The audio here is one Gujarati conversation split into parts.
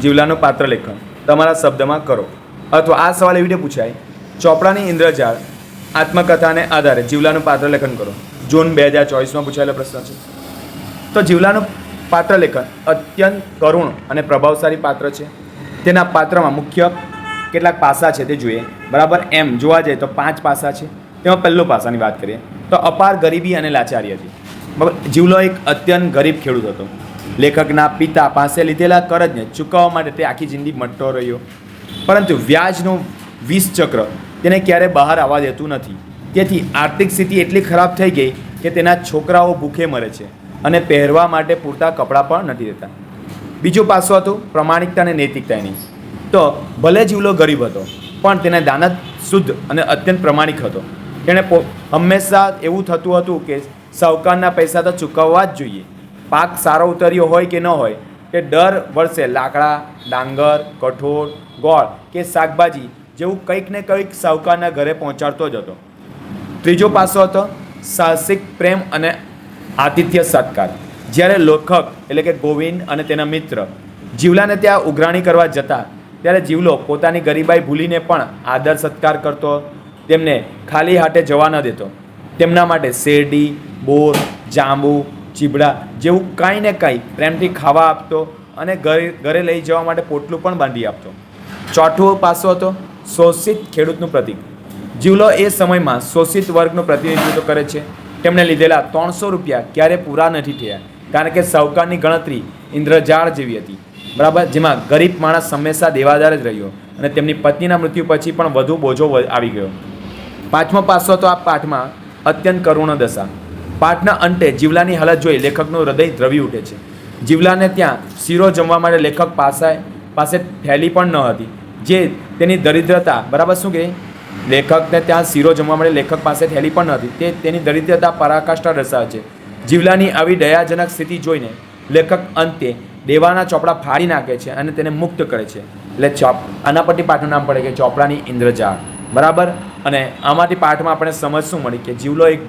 જીવલાનું પાત્ર લેખન તમારા શબ્દમાં કરો. અથવા આ સવાલ એવી રીતે પૂછાય, ચોપડાની ઇન્દ્રજાળ આત્મકથાને આધારે જીવલાનું પાત્ર લેખન કરો. જૂન 2024માં પૂછાયેલો પ્રશ્ન છે. તો જીવલાનું પાત્ર લેખન અત્યંત કરુણ અને પ્રભાવશાળી પાત્ર છે. તેના પાત્રમાં મુખ્ય કેટલાક પાસા છે તે જોઈએ. બરાબર, એમ જોવા જઈએ તો 5 પાસા છે. તેમાં પહેલું પાસાની વાત કરીએ તો અપાર ગરીબી અને લાચારી હતી. બરાબર, જીવલો એક અત્યંત ગરીબ ખેડૂત હતો. લેખકના પિતા પાસે લીધેલા કરજને ચૂકવવા માટે તે આખી જિંદગી મટતો રહ્યો. પરંતુ વ્યાજનું વિષ ચક્ર તેને ક્યારે બહાર આવવા દેતું નથી. તેથી આર્થિક સ્થિતિ એટલી ખરાબ થઈ ગઈ કે તેના છોકરાઓ ભૂખે મરે છે અને પહેરવા માટે પૂરતા કપડાં પણ નથી દેતા. બીજું પાસું હતું પ્રમાણિકતા અને નૈતિકતાની. તો ભલે જીવલો ગરીબ હતો પણ તેના દાનત શુદ્ધ અને અત્યંત પ્રમાણિક હતો. તેણે હંમેશા એવું થતું હતું કે સાહુકારના પૈસા તો ચૂકવવા જ જોઈએ. પાક સારો ઉતર્યો હોય કે ન હોય, તે દર વર્ષે લાકડા, ડાંગર, કઠોળ, ગોળ કે શાકભાજી જેવું કંઈક ને કંઈક સાહુકારના ઘરે પહોંચાડતો જ હતો. ત્રીજો પાસો હતો સાહસિક પ્રેમ અને આતિથ્ય સત્કાર. જ્યારે લેખક એટલે કે ગોવિંદ અને તેના મિત્ર જીવલાને ત્યાં ઉઘરાણી કરવા જતા ત્યારે જીવલો પોતાની ગરીબાઈ ભૂલીને પણ આદર સત્કાર કરતો. તેમને ખાલી હાથે જવા ન દેતો. તેમના માટે શેરડી, બોર, જાંબુ, ચીબડા જેવું કાંઈ ને કાંઈ પ્રેમથી ખાવા આપતો અને ઘરે લઈ જવા માટે પોટલું પણ બાંધી આપતો. ચોથો પાસો હતો શોષિત ખેડૂતનું પ્રતીક. જીવલો એ સમયમાં શોષિત વર્ગનું પ્રતિનિધિત્વ કરે છે. તેમણે લીધેલા 300 રૂપિયા ક્યારે પૂરા નથી થયા, કારણ કે સાહુકારની ગણતરી ઇન્દ્રજાળ જેવી હતી. બરાબર, જેમાં ગરીબ માણસ હંમેશા દેવાદાર જ રહ્યો અને તેમની પત્નીના મૃત્યુ પછી પણ વધુ બોજો આવી ગયો. પાંચમો પાસો તો આ પાઠમાં અત્યંત કરુણ દશા. પાઠના અંતે જીવલાની હાલત જોઈ લેખકનું હૃદય દ્રવી ઉઠે છે. જીવલાને ત્યાં શીરો જમવા માટે લેખક પાસે થેલી પણ ન હતી, જે તેની દરિદ્રતા. બરાબર, શું કહે, લેખકને ત્યાં શીરો જમવા માટે લેખક પાસે થેલી પણ ન હતી, તે તેની દરિદ્રતા પરાકાષ્ઠા દર્શાવે છે. જીવલાની આવી દયાજનક સ્થિતિ જોઈને લેખક અંતે દેવાના ચોપડા ફાડી નાખે છે અને તેને મુક્ત કરે છે. એટલે આના પરથી પાઠનું નામ પડે કે ચોપડાની ઇન્દ્રજાળ. બરાબર, અને આમાંથી પાઠમાં આપણે સમજ શું મળી કે જીવલો એક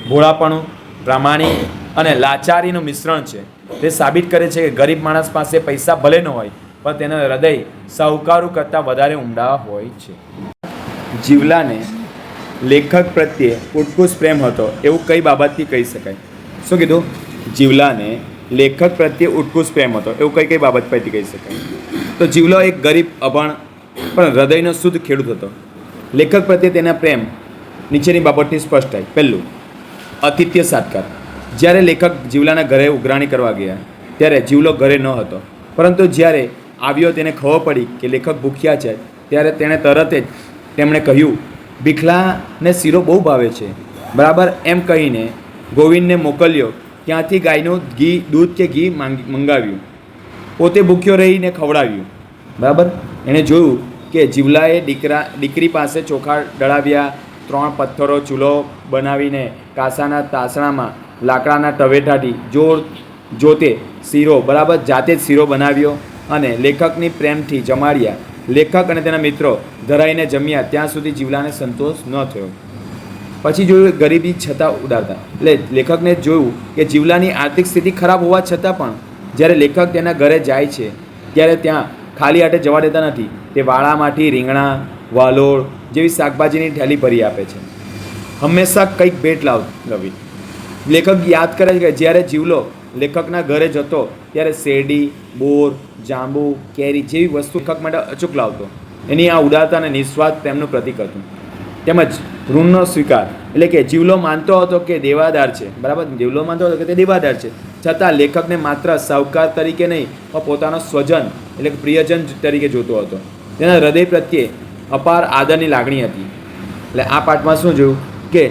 ભોળાપણું, પ્રામાણિક અને લાચારીનું મિશ્રણ છે. તે સાબિત કરે છે કે ગરીબ માણસ પાસે પૈસા ભલે ન હોય પણ તેનું હૃદય સાહુકારો કરતાં વધારે ઊંડા હોય છે. જીવલાને લેખક પ્રત્યે ઉત્કૃષ્ટ પ્રેમ હતો એવું કઈ બાબતથી કહી શકાય? શું કીધું? જીવલાને લેખક પ્રત્યે ઉત્કૃષ્ટ પ્રેમ હતો એવું કઈ બાબત પરથી કહી શકાય? તો જીવલો એક ગરીબ, અભણ પણ હૃદયનો શુદ્ધ ખેડૂત હતો. લેખક પ્રત્યે તેના પ્રેમ નીચેની બાબતથી સ્પષ્ટ થાય. પહેલું, આતિથ્ય સત્કાર. જ્યારે લેખક જીવલાના ઘરે ઉઘરાણી કરવા ગયા ત્યારે જીવલો ઘરે ન હતો, પરંતુ જ્યારે આવ્યો તેને ખબર પડી કે લેખક ભૂખ્યા છે ત્યારે તેણે તરત જ તેમણે કહ્યું, ભીખલાને શીરો બહુ ભાવે છે. બરાબર, એમ કહીને ગોવિંદને મોકલ્યો. ત્યાંથી ગાયનું દૂધ કે ઘી મંગાવ્યું. પોતે ભૂખ્યો રહીને ખવડાવ્યું. બરાબર, એણે જોયું કે જીવલાએ દીકરી પાસે ચોખા દળાવ્યા, 3 પથ્થરો ચૂલો બનાવીને કાંસાના તાસણામાં લાકડાના તવેટાથી જોતે શીરો, બરાબર, જાતે જ શીરો બનાવ્યો અને લેખકની પ્રેમથી જમાડ્યા. લેખક અને તેના મિત્રો ધરાઈને જમ્યા ત્યાં સુધી જીવલાને સંતોષ ન થયો. પછી જોયું ગરીબી છતાં ઉડારતા. એટલે લેખકને જોયું કે જીવલાની આર્થિક સ્થિતિ ખરાબ હોવા છતાં પણ જ્યારે લેખક તેના ઘરે જાય છે ત્યારે ત્યાં ખાલી હાથે જવા દેતા નથી. તે વાડામાંથી રીંગણા, વાલોળ જેવી શાકભાજીની થેલી ભરી આપે છે. હંમેશા કંઈક ભેટ લાવી. લેખક યાદ કરે છે કે જ્યારે જીવલો લેખકના ઘરે જતો ત્યારે શેરડી, બોર, જાંબુ, કેરી જેવી વસ્તુ લેખક માટે અચૂક લાવતો. એની આ ઉદારતા અને નિસ્વાર્થ પ્રેમનું પ્રતીક હતું. તેમજ ઋણનો સ્વીકાર, એટલે કે જીવલો માનતો હતો કે દેવાદાર છે. બરાબર, જીવલો માનતો હતો કે તે દેવાદાર છે, છતાં લેખકને માત્ર સાહુકાર તરીકે નહીં પણ પોતાનો સ્વજન એટલે કે પ્રિયજન તરીકે જોતો હતો. તેના હૃદય પ્રત્યે અપાર આદરની લાગણી હતી. એટલે આ પાઠમાં શું જોયું કે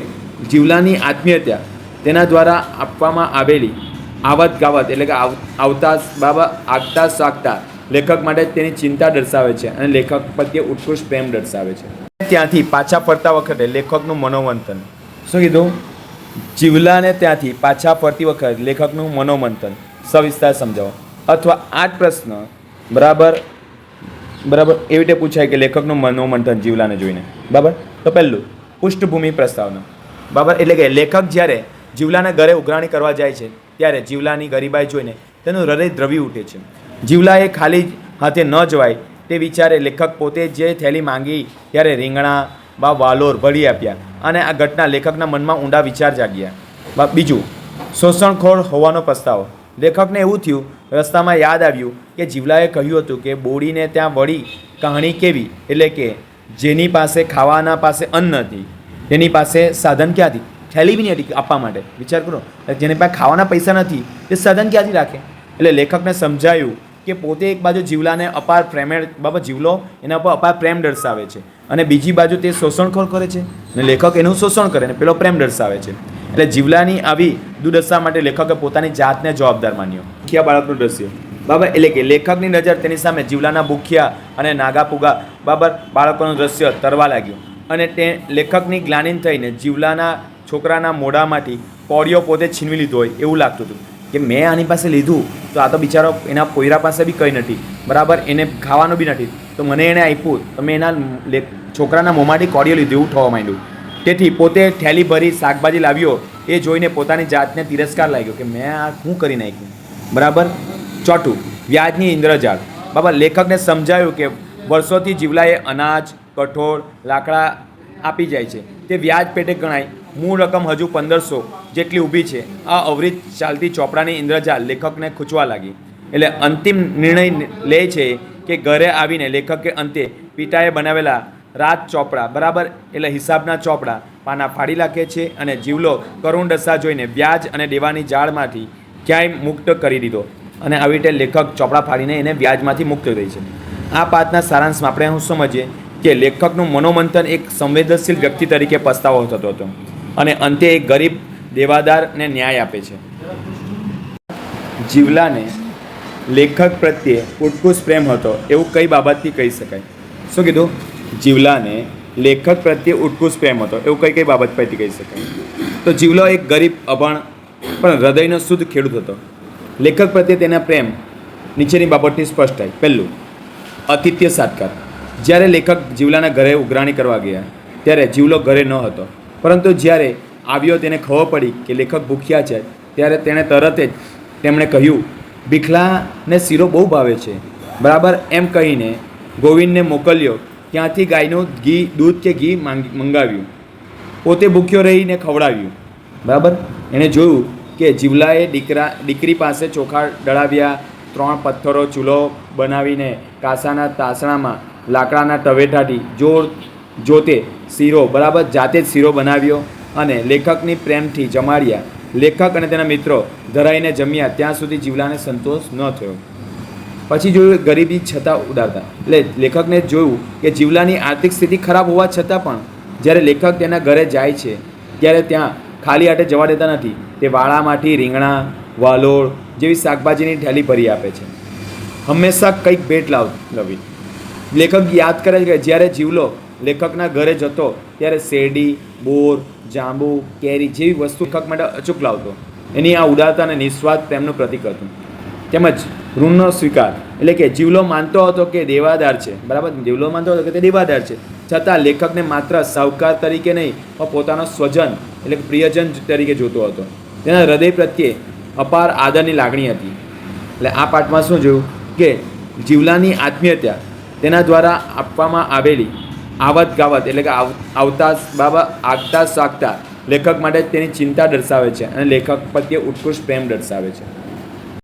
જીવલાની આત્મીયતા તેના દ્વારા આપવામાં આવેલી આવત ગાવત એટલે કે આગતા સાગતા લેખક માટે તેની ચિંતા દર્શાવે છે અને લેખક પ્રત્યે ઉત્કૃષ્ટ પ્રેમ દર્શાવે છે. ત્યાંથી પાછા ફરતા વખતે લેખકનું મનોમંથન. શું કીધું? જીવલાને ત્યાંથી પાછા ફરતી વખતે લેખકનું મનોમંથન સવિસ્તાર સમજાવો. અથવા આ જ પ્રશ્ન બરાબર એવી રીતે પૂછાય કે લેખકનું મનોમંથન જીવલાને જોઈને. બરાબર, તો પહેલું પૃષ્ઠભૂમિ પ્રસ્તાવના. બરાબર, એટલે કે લેખક જ્યારે જીવલાના ઘરે ઉઘરાણી કરવા જાય છે ત્યારે જીવલાની ગરીબાઈ જોઈને તેનું હૃદય દ્રવી ઉઠે છે. જીવલાએ ખાલી હાથે ન જવાય તે વિચારે લેખક પોતે જે થેલી માંગી ત્યારે રીંગણા વાલોર ભરી આપ્યા અને આ ઘટના લેખકના મનમાં ઊંડા વિચાર જાગ્યા. બીજું, શોષણખોર હોવાનો પસ્તાવો. લેખકને એવું થયું, રસ્તામાં યાદ આવ્યું કે જીવલાએ કહ્યું હતું કે બોડીને ત્યાં વળી કહાણી કેવી, એટલે કે જેની પાસે ખાવાના પાસે અન્ન નથી તેની પાસે સાધન ક્યાંથી, થેલી બી નહીં હતી આપવા માટે. વિચાર કરો, જેની પાસે ખાવાના પૈસા નથી તે સાધન ક્યાંથી રાખે. એટલે લેખકને સમજાયું કે પોતે એક બાજુ જીવલાને અપાર પ્રેમે જીવલો એના પર અપાર પ્રેમ દર્શાવે છે અને બીજી બાજુ તે શોષણખોર કરે છે અને લેખક એનું શોષણ કરે ને પેલો પ્રેમ દર્શાવે છે. એટલે જીવલાની આવી દુર્દશા માટે લેખકે પોતાની જાતને જવાબદાર માન્યો. ભૂખ્યા બાળકનું દ્રશ્ય એટલે કે લેખકની નજર તેની સામે જીવલાના ભૂખ્યા અને નાગાપુગા બાળકોનું દ્રશ્ય તરવા લાગ્યું અને તે લેખકની ગ્લાનિન થઈને જીવલાના છોકરાના મોઢામાંથી કોળીઓ પોતે છીનવી લીધો હોય એવું લાગતું હતું કે મેં આની પાસે લીધું તો આ તો બિચારો એના પોયરા પાસે બી કંઈ નથી, બરાબર, એને ખાવાનું બી નથી, તો મને એને આપ્યું તો મેં એના છોકરાના મોંમાંથી કોળીઓ લીધું એવું થવા માંડ્યું. તેથી પોતે થેલી ભરી શાકભાજી લાવ્યો એ જોઈને પોતાની જાતને તિરસ્કાર લાગ્યો કે મેં આ શું કરી નાખ્યું, બરાબર. ચોથું, વ્યાજની ઇન્દ્રજાળ. લેખકને સમજાયું કે વર્ષોથી જીવલાએ અનાજ, કઠોળ, લાકડા આપી જાય છે, તે વ્યાજ પેટે ગણાય. મૂળ રકમ હજુ 1500 જેટલી ઊભી છે. આ અવરિત ચાલતી ચોપડાની ઇન્દ્રજાળ લેખકને ખૂંચવા લાગી. એટલે અંતિમ નિર્ણય લે છે કે ઘરે આવીને લેખકે અંતે પિતાએ બનાવેલા રાત ચોપડા, બરાબર, એટલે હિસાબના ચોપડા પાના ફાડી નાખે છે અને જીવલો કરુણ દશા જોઈને વ્યાજ અને દેવાની જાળમાંથી ક્યાંય મુક્ત કરી દીધો અને આવી રીતે લેખક ચોપડા ફાડીને એને વ્યાજમાંથી મુક્ત થઈ છે. આ પાઠના સારાંશમાં આપણે શું સમજીએ કે લેખકનું મનોમંથન એક સંવેદનશીલ વ્યક્તિ તરીકે પસ્તાવો થતો હતો અને અંતે એક ગરીબ દેવાદારને ન્યાય આપે છે. જીવલાને લેખક પ્રત્યે ઉત્કૃષ્ટ પ્રેમ હતો એવું કઈ બાબતથી કહી શકાય? શું કીધું? જીવલાને લેખક પ્રત્યે ઉત્કૃષ્ટ પ્રેમ હતો એવું કઈ બાબત પરથી કહી શકાય? તો જીવલો એક ગરીબ, અભણ પણ હૃદયનો શુદ્ધ ખેડૂત હતો. લેખક પ્રત્યે તેના પ્રેમ નીચેની બાબતથી સ્પષ્ટ થાય. પહેલું, આતિથ્ય સત્કાર. જ્યારે લેખક જીવલાના ઘરે ઉઘરાણી કરવા ગયા ત્યારે જીવલો ઘરે ન હતો, પરંતુ જ્યારે આવ્યો તેને ખબર પડી કે લેખક ભૂખ્યા છે ત્યારે તેણે તરત જ તેમણે કહ્યું, ભીખલાને શીરો બહુ ભાવે છે, બરાબર, એમ કહીને ગોવિંદને મોકલ્યો. ત્યાંથી ગાયનું દૂધ કે ઘી મંગાવ્યું, પોતે ભૂખ્યો રહીને ખવડાવ્યું, બરાબર. એણે જોયું કે જીવલાએ દીકરી પાસે ચોખા દળાવ્યા, 3 પથ્થરો ચૂલો બનાવીને કાસાના તાસણામાં લાકડાના તવેટાથી જોતે શીરો, બરાબર, જાતે જ શીરો બનાવ્યો અને લેખકની પ્રેમથી જમાડ્યા. લેખક અને તેના મિત્રો ધરાઈને જમ્યા ત્યાં સુધી જીવલાને સંતોષ ન થયો. પછી જોયું ગરીબી છતાં ઉદારતા. એટલે લેખકને જોયું કે જીવલાની આર્થિક સ્થિતિ ખરાબ હોવા છતાં પણ જ્યારે લેખક તેના ઘરે જાય છે ત્યારે ત્યાં ખાલી હાથે જવા દેતા નથી. તે વાળામાંથી રીંગણા, વાલોળ જેવી શાકભાજીની થેલી ભરી આપે છે. હંમેશા કંઈક ભેટ લાવી. લેખક યાદ કરે છે કે જ્યારે જીવલો લેખકના ઘરે જતો ત્યારે શેરડી, બોર, જાંબુ, કેરી જેવી વસ્તુ લેખક માટે અચૂક લાવતો. એની આ ઉદારતા અને નિસ્વાર્થ પ્રેમનું પ્રતીક હતું. તેમજ ઋણનો સ્વીકાર, એટલે કે જીવલો માનતો હતો કે દેવાદાર છે, બરાબર, જીવલો માનતો હતો કે તે દેવાદાર છે, છતાં લેખકને માત્ર સાહુકાર તરીકે નહીં પણ પોતાનો સ્વજન એટલે કે પ્રિયજન તરીકે જોતો હતો. તેના હૃદય પ્રત્યે અપાર આદરની લાગણી હતી. એટલે આ પાઠમાં શું જોયું કે જીવલાની આત્મીયતા તેના દ્વારા આપવામાં આવેલી આવત ગાવત એટલે કે આગતા સાગતા લેખક માટે તેની ચિંતા દર્શાવે છે અને લેખક પ્રત્યે ઉત્કૃષ્ટ પ્રેમ દર્શાવે છે.